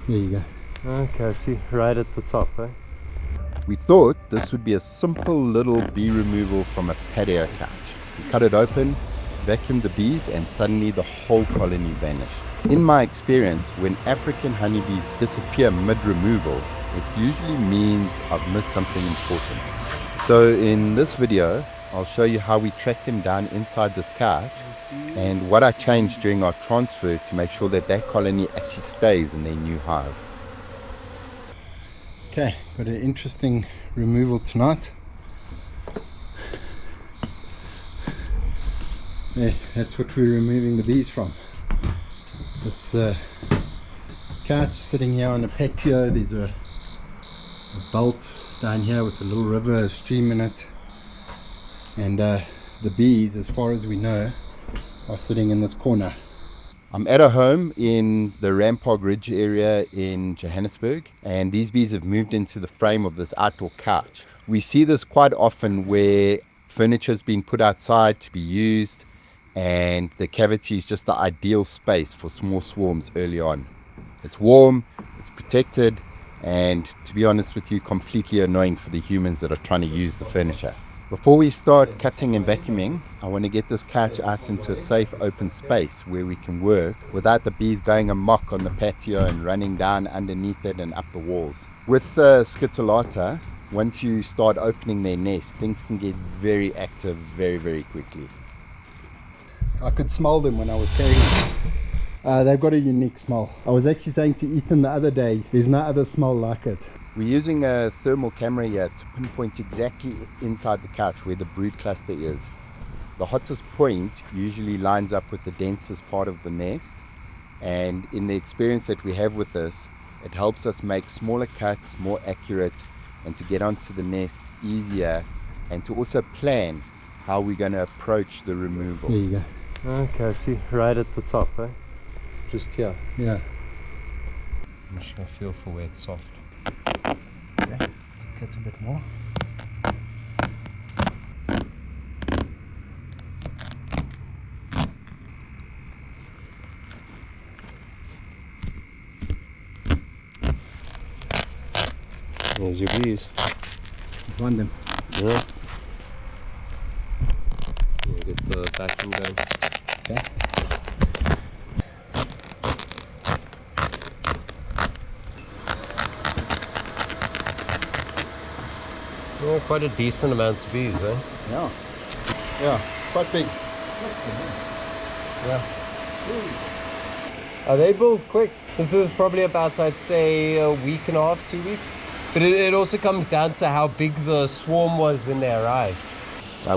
There you go. Okay, I see. Right at the top, eh? We thought this would be a simple little bee removal from a patio couch. We cut it open, vacuumed the bees, and suddenly the whole colony vanished. In my experience, when African honeybees disappear mid-removal, it usually means I've missed something important. So in this video, I'll show you how we track them down inside this couch and what I changed during our transfer to make sure that that colony actually stays in their new hive. Okay, got an interesting removal tonight. Yeah, that's what we're removing the bees from. This couch sitting here on the patio. There's a bolt down here with a little river, a stream in it, and the bees, as far as we know, are sitting in this corner. I'm at a home in the Rampart Ridge area in Johannesburg, and these bees have moved into the frame of this outdoor couch. We see this quite often where furniture has been put outside to be used, and the cavity is just the ideal space for small swarms early on. It's warm, it's protected, and to be honest with you, completely annoying for the humans that are trying to use the furniture. Before we start cutting and vacuuming, I want to get this couch out into a safe open space where we can work without the bees going amok on the patio and running down underneath it and up the walls. With Scutellata, once you start opening their nest, things can get very active very quickly. I could smell them when I was carrying them. They've got a unique smell. I was actually saying to Ethan the other day, there's no other smell like it. We're using a thermal camera here to pinpoint exactly inside the couch where the brood cluster is. The hottest point usually lines up with the densest part of the nest, and in the experience that we have with this, it helps us make smaller cuts more accurate and to get onto the nest easier, and to also plan how we're going to approach the removal. There you go. Okay, I see. Right at the top, eh? Just here. Yeah. I'm just gonna feel for where it's soft. Okay, gets a bit more. There's your bees. Find them. Yeah. We'll get the vacuum going. Okay. Oh, quite a decent amount of bees, eh? Yeah. Yeah, it's quite big. Yeah. They build quick. This is probably about, I'd say, a week and a half, 2 weeks. But it also comes down to how big the swarm was when they arrived.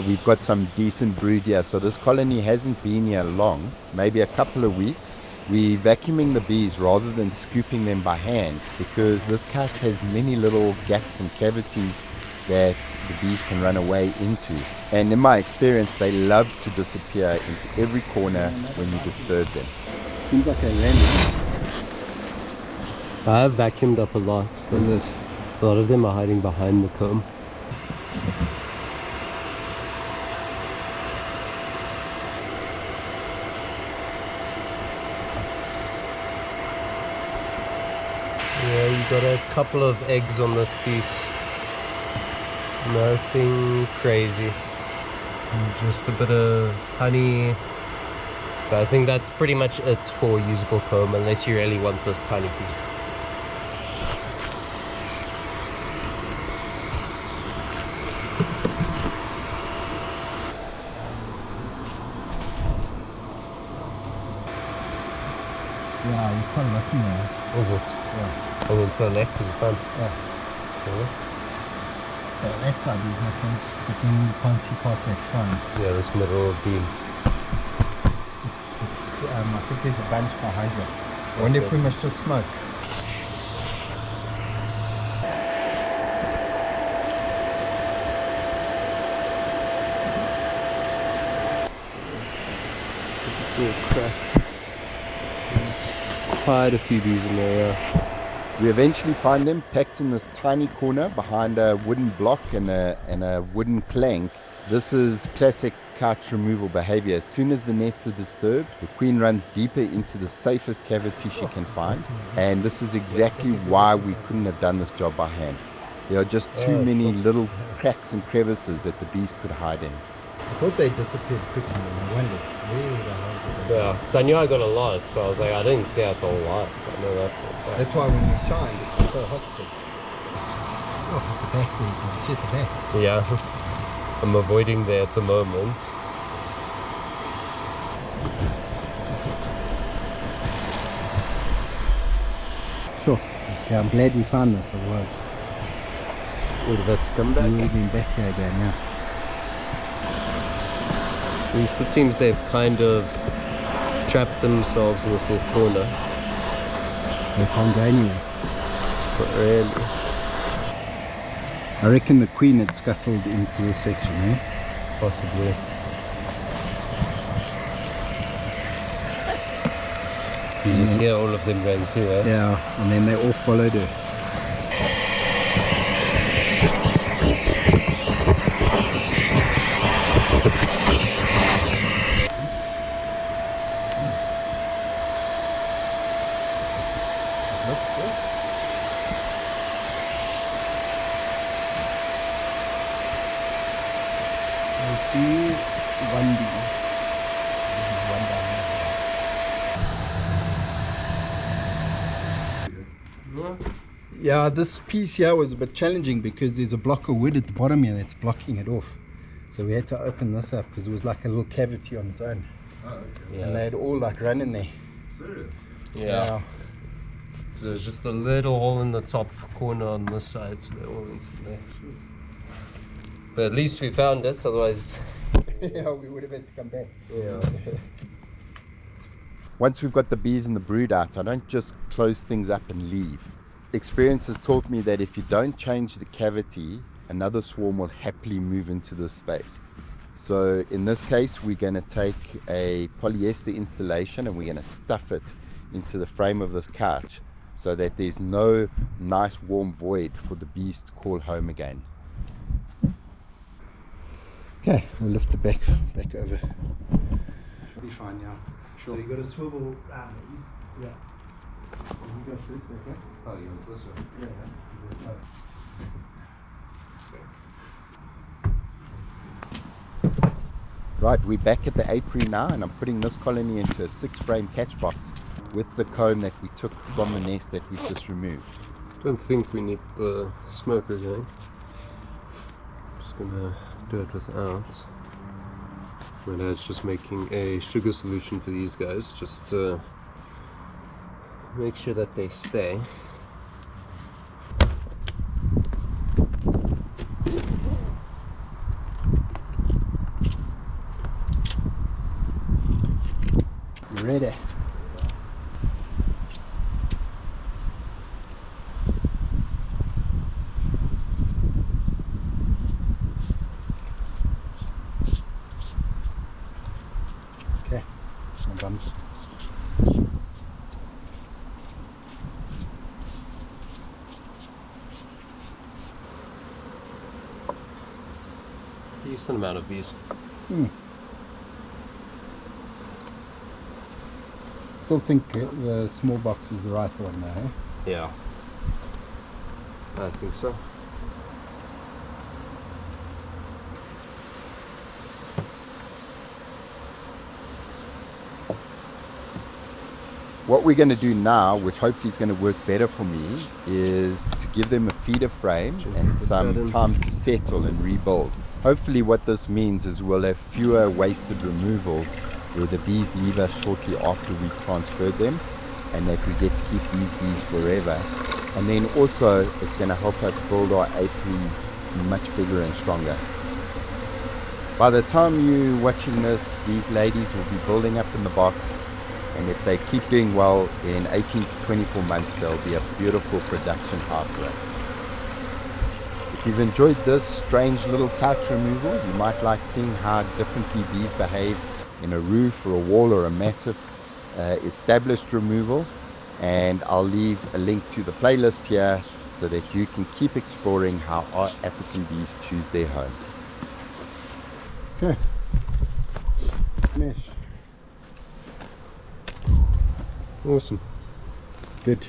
We've got some decent brood here, so this colony hasn't been here long, maybe a couple of weeks. We're vacuuming the bees rather than scooping them by hand because this couch has many little gaps and cavities that the bees can run away into. And in my experience, they love to disappear into every corner when you disturb them. Seems like a random. I have vacuumed up a lot, but a lot of them are hiding behind the comb. Yeah, you got a couple of eggs on this piece. Nothing crazy. Just a bit of honey. But I think that's pretty much it for usable comb, unless you really want this tiny piece. Yeah, he's quite lucky now. Is it? Yeah. And then to the left is the front. Yeah. Yeah. Yeah, that side is nothing, but then you can't see past that front. Yeah, this middle beam. I think there's a bunch behind it. I wonder if we must just smoke. This little crack. There's quite a few bees in there, yeah. We eventually find them packed in this tiny corner behind a wooden block and a wooden plank. This is classic couch removal behavior. As soon as the nest is disturbed, the queen runs deeper into the safest cavity she can find, and this is exactly why we couldn't have done this job by hand. There are just too many little cracks and crevices that the bees could hide in. I thought they disappeared quickly and I wondered where the hell did they go? Yeah, so I knew I got a lot, but I was like, I didn't get a lot. I know that. That's why when we shined, it was so hot still. Oh, at the back there, you can see at the back. Yeah, I'm avoiding there at the moment. Sure. Okay, I'm glad we found this, otherwise Would that come back? we would have been back here again now. At least it seems they've kind of trapped themselves in this little corner. They can't go anywhere. But really. I reckon the queen had scuttled into this section, eh? Possibly. You just hear all of them going through, eh? Yeah, and then they all followed her. I see one bee. One down here. Yeah, this piece here was a bit challenging because there's a block of wood at the bottom here that's blocking it off. So we had to open this up because it was like a little cavity on its own. Oh, okay. Yeah. And they had all like run in there. Serious? Yeah. So there's just a little hole in the top corner on this side, so they all went in there. But at least we found it, otherwise. Yeah, we would have had to come back. Yeah. Once we've got the bees and the brood out, I don't just close things up and leave. Experience has taught me that if you don't change the cavity, another swarm will happily move into this space. So in this case, we're going to take a polyester installation and we're going to stuff it into the frame of this couch so that there's no nice warm void for the bees to call home again. Okay, we'll lift the back over. Be fine now. Sure. So you got to swivel round. Yeah. So you go first, okay? Oh, you want this one? Yeah. Right, we're back at the apiary now and I'm putting this colony into a 6-frame catch box with the comb that we took from the nest that we've just removed. Don't think we need the smoker going. Just gonna do it without. My dad's just making a sugar solution for these guys, just to make sure that they stay. You ready? Okay, no bumps. Decent amount of bees. Still think the small box is the right one now, eh? Yeah. I think so. What we're going to do now, which hopefully is going to work better for me, is to give them a feeder frame and some time to settle and rebuild. Hopefully what this means is we'll have fewer wasted removals where the bees leave us shortly after we've transferred them, and that we get to keep these bees forever. And then also it's going to help us build our apiaries much bigger and stronger. By the time you're watching this, these ladies will be building up in the box, and if they keep doing well, in 18 to 24 months they'll be a beautiful production hive for us. If you've enjoyed this strange little couch removal, you might like seeing how differently bees behave in a roof or a wall or a massive established removal, and I'll leave a link to the playlist here so that you can keep exploring how our African bees choose their homes. Okay, mesh. Awesome. Good.